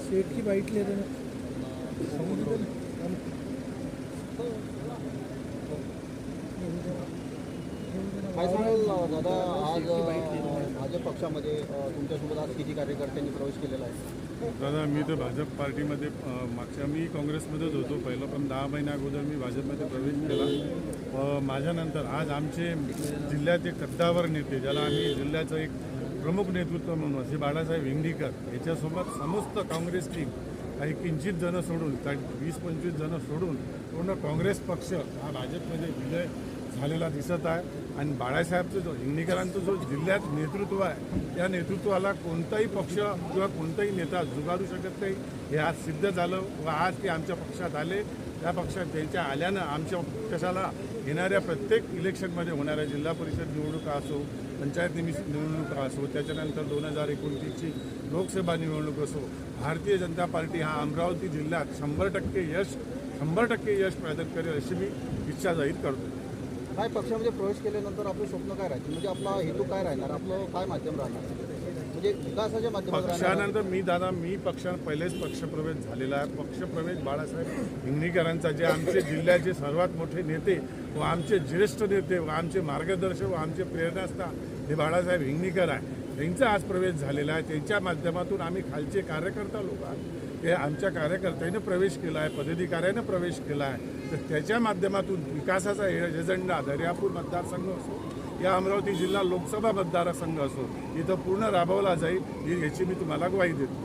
सेठ की बाईट ले रहे काय सांगाल दादा, आज भाजप पक्षामध्ये तुमच्यासोबत आज किती कार्यकर्त्यांनी प्रवेश केलेला आहे? दादा, मी तर भाजप पार्टीमध्ये मागच्या मी काँग्रेसमध्येच होतो पहिलं, पण 10 महिन्या अगोदर मी भाजपमध्ये प्रवेश केला. माझ्यानंतर आज आमचे जिल्ह्याचे कद्दावर नेते, ज्याला आम्ही जिल्ह्याचं एक प्रमुख नेतृत्व म्हणून असे बाळासाहेब हिंगणीकर याच्यासोबत समस्त काँग्रेस टीम काही किंचित जणं सोडून 20-25 जणं सोडून पूर्ण काँग्रेस पक्ष हा भाजपमध्ये विजय झालेला दिसत आहे. आणि बाळासाहेबचं जो हिंगणीकरांचं जो जिल्ह्यात नेतृत्व आहे, त्या नेतृत्वाला कोणताही पक्ष किंवा कोणताही नेता जुगारू शकत नाही, हे आज सिद्ध झालं. व आज ते आमच्या पक्षात आले. त्या पक्षात त्यांच्या आल्यानं आमच्या पक्षाला येणाऱ्या प्रत्येक इलेक्शनमध्ये होणाऱ्या जिल्हा परिषद निवडणुका असो, पंचायत निवडणुका असो, त्याच्यानंतर 2029ची लोकसभा निवडणूक असो, भारतीय जनता पार्टी हा अमरावती जिल्ह्यात 100% यश प्रदान करेल अशी मी इच्छा जाहीर करतो. काय पक्षामध्ये प्रवेश केल्यानंतर आपलं स्वप्न काय राहतील, म्हणजे आपला हेतू काय राहणार, आपलं काय माध्यम राहणार, म्हणजे विकासाच्या माध्यमात पक्षानंतर मी पक्षात पहिलेच पक्षप्रवेश झालेला आहे. पक्षप्रवेश बाळासाहेब हिंगणीकरांचा, जे आमचे जिल्ह्याचे सर्वात मोठे नेते व आमचे ज्येष्ठ नेते व आमचे मार्गदर्शक व आमचे प्रेरणास्थान हे बाळासाहेब हिंगणीकर आहे. त्यांचा आज प्रवेश झालेला आहे. त्यांच्या माध्यमातून आम्ही खालचे कार्यकर्ता लोक आहोत, ते आमच्या कार्यकर्त्याने प्रवेश केला आहे, पदाधिकाऱ्याने प्रवेश केला आहे. तर त्याच्या माध्यमातून विकासाचा एजेंडा दर्यापूर मतदारसंघ असो या अमरावती जिल्हा लोकसभा मतदारसंघ असो, इथं पूर्ण राबवला जाईल याची मी तुम्हाला ग्वाही देतो.